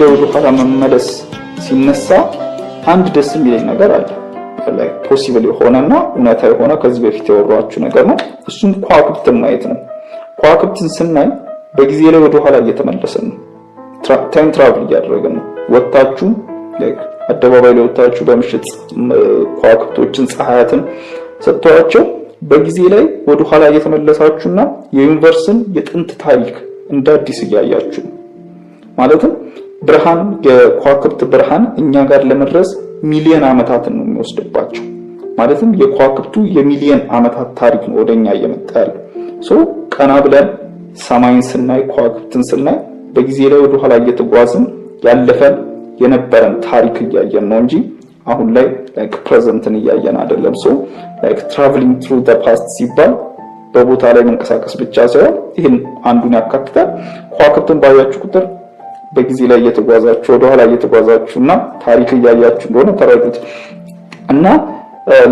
ላይ ወደ ኋላ መመለስ ሲነሳ አንድ ደስ የሚለኝ ነገር አለ። ላይ ፖሲብል የሆነና እውነታ የሆነ ከዚህ በፊት ያወራችሁ ነገር ነው። እሱም ከዋክብትን ማየት ነው። ከዋክብትን ስናይ በጊዜ ላይ ወደ ኋላ እየተመለሰን ነው። ታይም ትራቭል እያደረግን ነው። ወጣችሁ አደባባይ ላይ ወጣችሁ በምሽት ከዋክብቶችን ፀሐያትን ሰጥቷቸው በጊዜ ላይ ወደ ኋላ እየተመለሳችሁና የዩኒቨርስን የጥንት ታሪክ እንደ አዲስ እያያችሁ ማለትም ብርሃን የከዋክብት ብርሃን እኛ ጋር ለመድረስ ሚሊዮን ዓመታትን ነው የሚወስድባቸው። ማለትም የከዋክብቱ የሚሊዮን ዓመታት ታሪክ ነው ወደኛ እየመጣ ያለው። ቀና ብለን ሰማይን ስናይ ከዋክብትን ስናይ በጊዜ ላይ ወደ ኋላ እየተጓዝን ያለፈን የነበረን ታሪክ እያየን ነው እንጂ አሁን ላይ ላይክ ፕሬዘንትን እያየን አይደለም። ላይክ ትራቨሊንግ ትሩ ዘ ፓስት ሲባል በቦታ ላይ መንቀሳቀስ ብቻ ሳይሆን ይሄን አንዱን ያካትታል። ከዋክብትን ባያችሁ ቁጥር በጊዜ ላይ እየተጓዛችሁ ወደ ኋላ እየተጓዛችሁና ታሪክ እያያችሁ እንደሆነ ተረዱት። እና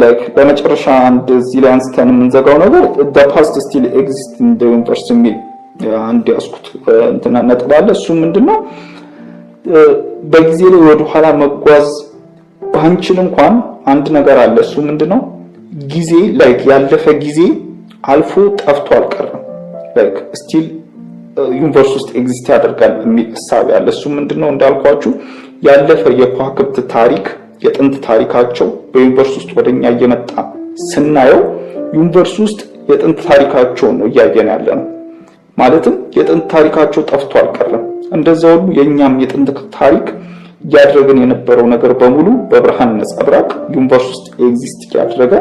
ላይክ በመጨረሻ አንድ እዚህ ላይ አንስተን የምንዘጋው ነገር the past still exists in the universe የሚል አንድ ያስኩት እንትና ነጥብ አለ። እሱ ምንድነው በጊዜ ላይ ወደ ኋላ መጓዝ ባንችል እንኳን አንድ ነገር አለ። እሱ ምንድነው ጊዜ ላይክ ያለፈ ጊዜ አልፎ ጠፍቶ አልቀረም። ላይክ ስቲል ዩኒቨርስ ውስጥ ኤግዚስት ያደርጋል የሚል ሐሳብ ያለ። እሱ ምንድነው እንዳልኳችሁ ያለፈ የከዋክብት ታሪክ የጥንት ታሪካቸው በዩኒቨርስ ውስጥ ወደኛ እየመጣ ስናየው ዩኒቨርስ ውስጥ የጥንት ታሪካቸው ነው እያየን ያለ ነው። ማለትም የጥንት ታሪካቸው ጠፍቶ አልቀረም። እንደዛው ሁሉ የኛም የጥንት ታሪክ ያደረገን የነበረው ነገር በሙሉ በብርሃን ነጸብራቅ ዩኒቨርስ ውስጥ ኤግዚስት ያደረገ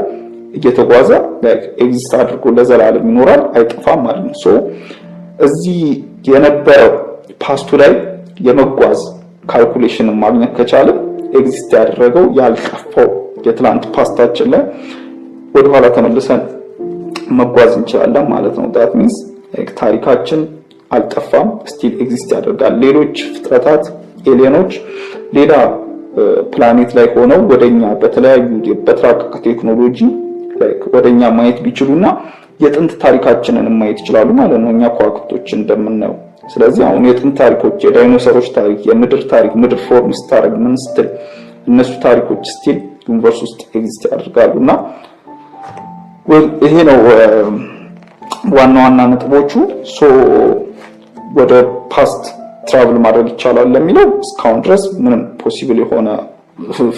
እየተጓዘ ላይክ ኤግዚስት አድርጎ ለዘላለም ይኖራል፣ አይጠፋም ማለት ነው። እዚህ የነበረው ፓስቱ ላይ የመጓዝ ካልኩሌሽን ማግኘት ከቻለ ኤግዚስት ያደረገው ያልጠፋው የትላንት ፓስታችን ላይ ወደ ኋላ ተመልሰን መጓዝ እንችላለን ማለት ነው። that means ታሪካችን አልጠፋም፣ ስቲል ኤግዚስት ያደርጋል። ሌሎች ፍጥረታት ኤሊየኖች ሌላ ፕላኔት ላይ ሆነው ወደኛ በተለያዩ በተራቀቀ ቴክኖሎጂ ላይክ ወደኛ ማየት ቢችሉና የጥንት ታሪካችንን ማየት ይችላሉ ማለት ነው፣ እኛ ከዋክብቶች እንደምናየው። ስለዚህ አሁን የጥንት ታሪኮች የዳይኖሰሮች ታሪክ፣ የምድር ታሪክ፣ ምድር ፎርም ስታረግ ምን ስትል እነሱ ታሪኮች ስቲል ዩኒቨርስ ውስጥ ኤግዚስት ያደርጋሉና ይሄ ነው ዋና ዋና ነጥቦቹ። ወደ ፓስት ትራቭል ማድረግ ይቻላል ለሚለው እስካሁን ድረስ ምንም ፖሲብል የሆነ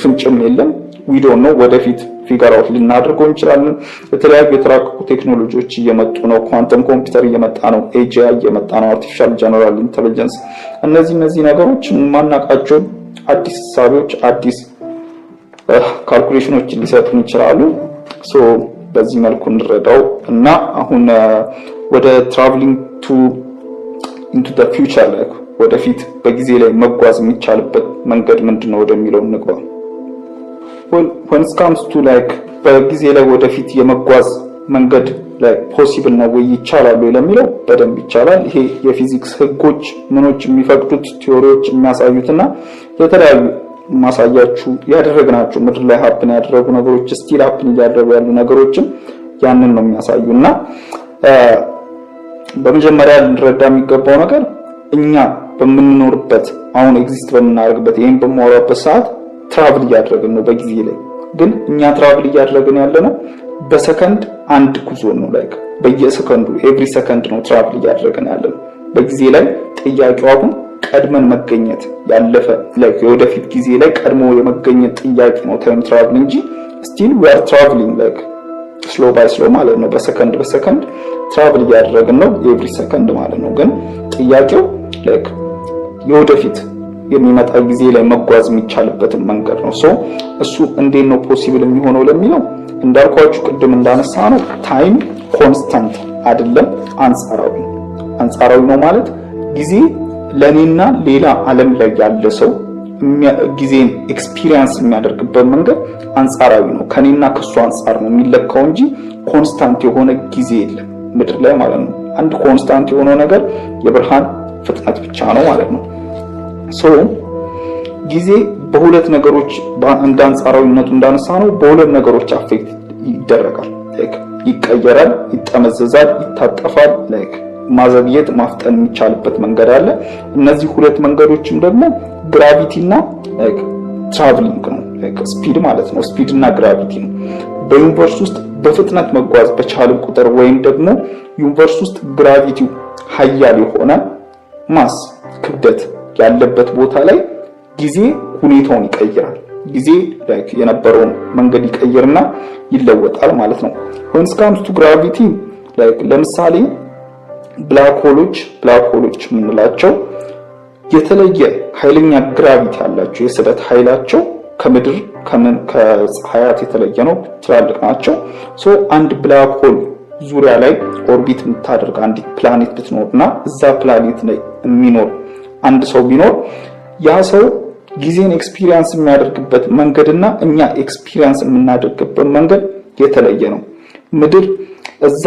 ፍንጭም የለም። we don't know ወደፊት ፊገር አውት ልናደርገው እንችላለን። የተለያዩ የተራቀቁ ቴክኖሎጂዎች እየመጡ ነው። ኳንተም ኮምፒውተር እየመጣ ነው፣ ኤጂአይ እየመጣ ነው፣ አርቲፊሻል ጀነራል ኢንተለጀንስ። እነዚህ ነገሮች ማናቃቸው አዲስ ሐሳቦች አዲስ ካልኩሌሽኖች ሊሰጡን ይችላሉ። በዚህ መልኩ እንረዳው እና አሁን ወደ ትራቨሊንግ into the future ላይ ወደፊት በጊዜ ላይ መጓዝ የሚቻልበት መንገድ ምንድነው ወደሚለው እንግባ። when it comes to like በጊዜ ላይ ወደፊት የመጓዝ መንገድ ላይ ፖሲብል ነው ወይ ይቻላል ወይ ለሚለው በደንብ ይቻላል። ይሄ የፊዚክስ ህጎች ምኖች የሚፈቅዱት ቲዮሪዎች የሚያሳዩትና የተለያዩ ማሳያችሁ ያደረግናቸው ምድር ላይ ሀፕን ያደረጉ ነገሮች ስቲል ሀፕን ያደረጉ ያሉ ነገሮችን ያንን ነው የሚያሳዩና በመጀመሪያ ልንረዳ የሚገባው ነገር እኛ በምንኖርበት አሁን ኤግዚስት በምናደርግበት ይሄን በመወራበት ሰዓት ትራቭል እያደረግን ነው በጊዜ ላይ። ግን እኛ ትራቭል እያደረግን ያለነው በሰከንድ አንድ ጉዞ ነው። ላይክ በየሰከንዱ ኤቭሪ ሰከንድ ነው ትራቭል እያደረግን ያለነው በጊዜ ላይ። ጥያቄው አሁን ቀድመን መገኘት ያለፈ ላይክ የወደፊት ጊዜ ላይ ቀድሞ የመገኘት ጥያቄ ነው ታይም ትራቭል እንጂ still we are traveling like slow by slow ማለት ነው። በሰከንድ ትራቭል እያደረግን ነው ኤቭሪ ሰከንድ ማለት ነው። ግን ጥያቄው ላይክ የወደፊት የሚመጣ ጊዜ ላይ መጓዝ የሚቻልበትን መንገድ ነው። እሱ እንዴት ነው ፖሲብል የሚሆነው ለሚለው እንዳልኳችሁ ቅድም እንዳነሳ ነው ታይም ኮንስታንት አይደለም፣ አንጻራዊ ነው ማለት ጊዜ ለኔና ሌላ ዓለም ላይ ያለ ሰው ጊዜን ኤክስፒሪየንስ የሚያደርግበት መንገድ አንጻራዊ ነው። ከኔና ከሱ አንጻር ነው የሚለካው እንጂ ኮንስታንት የሆነ ጊዜ የለም ምድር ላይ ማለት ነው። አንድ ኮንስታንት የሆነው ነገር የብርሃን ፍጥነት ብቻ ነው ማለት ነው። ጊዜ በሁለት ነገሮች እንደ አንጻራዊነቱ እንዳነሳ ነው በሁለት ነገሮች አፌክት ይደረጋል። ላይክ ይቀየራል፣ ይጠመዘዛል፣ ይታጠፋል። ላይክ ማዘግየት ማፍጠን የሚቻልበት መንገድ አለ። እነዚህ ሁለት መንገዶችም ደግሞ ግራቪቲ እና ትራቭሊንግ ነው። ስፒድ ማለት ነው። ስፒድ እና ግራቪቲ ነው። በዩኒቨርስ ውስጥ በፍጥነት መጓዝ በቻልን ቁጥር ወይም ደግሞ ዩኒቨርስ ውስጥ ግራቪቲው ኃያል የሆነ ማስ ክብደት ያለበት ቦታ ላይ ጊዜ ሁኔታውን ይቀይራል። ጊዜ የነበረውን መንገድ ይቀይርና ይለወጣል ማለት ነው። when it comes to gravity ለምሳሌ ብላክ ሆሎች የምንላቸው የተለየ ኃይለኛ ግራቪቲ አላቸው። የስበት ኃይላቸው ከምድር ከፀሐያት የተለየ ነው። ትላልቅ ናቸው። አንድ ብላክ ሆል ዙሪያ ላይ ኦርቢት የምታደርግ አንድ ፕላኔት ብትኖርና እዛ ፕላኔት ላይ የሚኖር አንድ ሰው ቢኖር ያ ሰው ጊዜን ኤክስፒሪየንስ የሚያደርግበት መንገድና እኛ ኤክስፒሪየንስ የምናደርግበት መንገድ የተለየ ነው። ምድር እዛ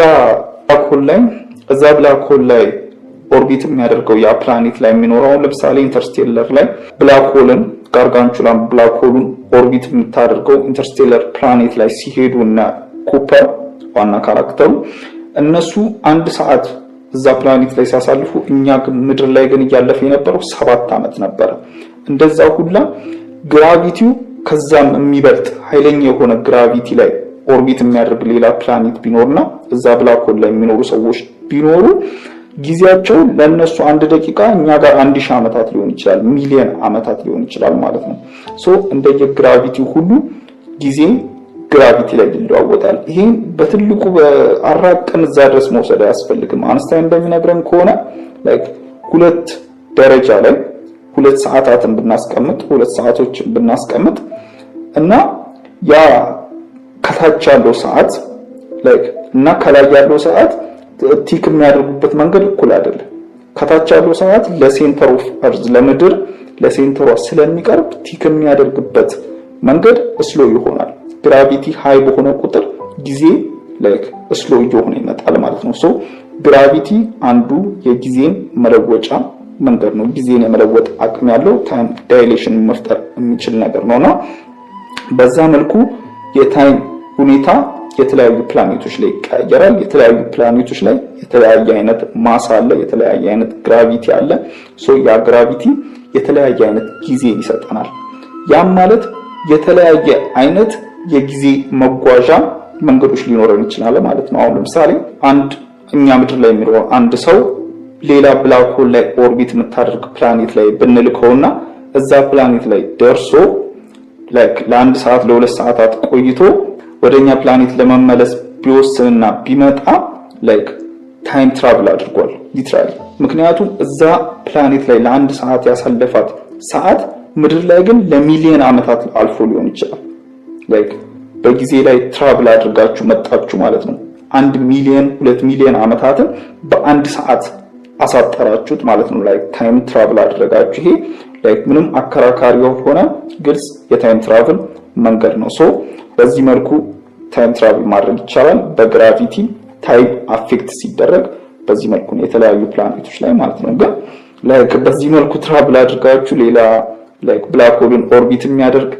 ብላክ ሆል ላይ ኦርቢት የሚያደርገው ያ ፕላኔት ላይ የሚኖረው ለምሳሌ ኢንተርስቴለር ላይ ብላክ ሆልን ጋርጋንቹላን ብላክ ሆሉን ኦርቢት የምታደርገው ኢንተርስቴለር ፕላኔት ላይ ሲሄዱ እና ኩፐር ዋና ካራክተሩ እነሱ አንድ ሰዓት እዛ ፕላኔት ላይ ሲያሳልፉ እኛ ምድር ላይ ግን እያለፈ የነበረው 7 ዓመት ነበር። እንደዛ ሁላ ግራቪቲው ከዛም የሚበልጥ ኃይለኛ የሆነ ግራቪቲ ላይ ኦርቢት የሚያደርግ ሌላ ፕላኔት ቢኖርና እዛ ብላክ ሆል ላይ የሚኖሩ ሰዎች ቢኖሩ ጊዜያቸው ለነሱ 1 ደቂቃ እኛ ጋር 1000 ዓመታት ሊሆን ይችላል፣ ሚሊዮን ዓመታት ሊሆን ይችላል ማለት ነው። እንደየ ግራቪቲው ሁሉ ጊዜ ግራቪቲ ላይ ይለዋወጣል። ይሄን በትልቁ በአራቀን እዛ ድረስ መውሰድ አያስፈልግም። አንስታይን እንደሚነግረን ከሆነ ሁለት ደረጃ ላይ 2 ሰዓታትን ብናስቀምጥ 2 ሰዓቶችን ብናስቀምጥ እና ያ ከታች ያለው ሰዓት እና ከላይ ያለው ሰዓት ቲክ የሚያደርጉበት መንገድ እኩል አይደለም። ከታች ያለው ሰዓት ለሴንተር ኦፍ አርዝ ለምድር ለሴንተሯ ስለሚቀርብ ቲክ የሚያደርግበት መንገድ ስሎ ይሆናል። ግራቪቲ ሃይ በሆነ ቁጥር ጊዜ ስሎ እየሆነ ይመጣል ማለት ነው። ግራቪቲ አንዱ የጊዜን መለወጫ መንገድ ነው። ጊዜን የመለወጥ አቅም ያለው ታይም ዳይሌሽን መፍጠር የሚችል ነገር ነውና በዛ መልኩ የታይም ሁኔታ የተለያዩ ፕላኔቶች ላይ ይቀያየራል። የተለያዩ ፕላኔቶች ላይ የተለያየ አይነት ማስ አለ፣ የተለያየ አይነት ግራቪቲ አለ። ያ ግራቪቲ የተለያየ አይነት ጊዜ ይሰጠናል። ያም ማለት የተለያየ አይነት የጊዜ መጓዣ መንገዶች ሊኖረን ይችላል ማለት ነው። አሁን ለምሳሌ እኛ ምድር ላይ የሚኖር አንድ ሰው ሌላ ብላክ ሆል ላይ ኦርቢት የምታደርግ ፕላኔት ላይ ብንልከውና እዛ ፕላኔት ላይ ደርሶ ለ1 ሰዓት ለ2 ሰዓታት ቆይቶ ወደኛ ፕላኔት ለመመለስ ቢወስንና ቢመጣ ታይም ትራቭል አድርጓል ሊትራሊ። ምክንያቱም እዛ ፕላኔት ላይ ለ1 ሰዓት ያሳለፋት ሰዓት ምድር ላይ ግን ለሚሊዮን ዓመታት አልፎ ሊሆን ይችላል። በጊዜ ላይ ትራቭል አድርጋችሁ መጣችሁ ማለት ነው። 1 ሚሊዮን 2 ሚሊዮን ዓመታትን በ1 ሰዓት አሳጠራችሁት ማለት ነው። ታይም ትራቭል አድርጋችሁ። ይሄ ምንም አከራካሪ ሆነ ግልጽ የታይም ትራቭል መንገድ ነው። በዚህ መልኩ ታይም ትራቭል ማድረግ ይቻላል። በግራቪቲ ታይም አፌክት ሲደረግ በዚህ መልኩ ነው የተለያዩ ፕላኔቶች ላይ ማለት ነው። ግን በዚህ መልኩ ትራቭል አድርጋችሁ ሌላ ብላክ ሆልን ኦርቢት የሚያደርግ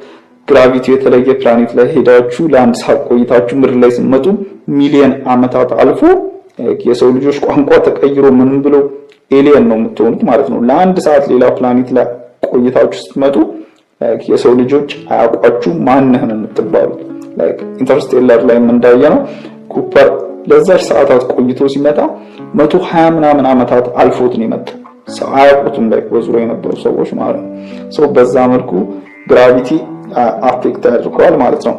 ግራቪቲ የተለየ ፕላኔት ላይ ሄዳችሁ ለ1 ሰዓት ቆይታችሁ ምድር ላይ ስትመጡ ሚሊዮን ዓመታት አልፎ የሰው ልጆች ቋንቋ ተቀይሮ ምን ብለው ኤሊየን ነው የምትሆኑት ማለት ነው። ለ1 ሰዓት ሌላ ፕላኔት ላይ ቆይታችሁ ስትመጡ የሰው ልጆች አያውቋችሁ ማንነን የምትባሉት። ኢንተርስቴለር ላይ እንዳየነው ኩፐር ለዛች ሰዓታት ቆይቶ ሲመጣ 120 ምናምን ዓመታት አልፎት ነው የመጣው። ሰው አያውቁትም በዙሪያው የነበሩ ሰዎች ማለት ነው። በዛ መልኩ ግራቪቲ አፌክት ያደርገዋል ማለት ነው።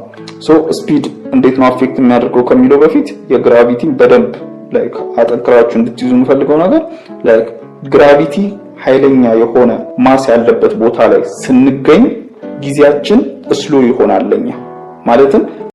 ስፒድ እንዴት ነው አፌክት የሚያደርገው ከሚለው በፊት የግራቪቲን በደንብ አጠንክራችሁ እንድትይዙ የምፈልገው ነገር ግራቪቲ ኃይለኛ የሆነ ማስ ያለበት ቦታ ላይ ስንገኝ ጊዜያችን ስሎ ይሆናል ለኛ። ማለትም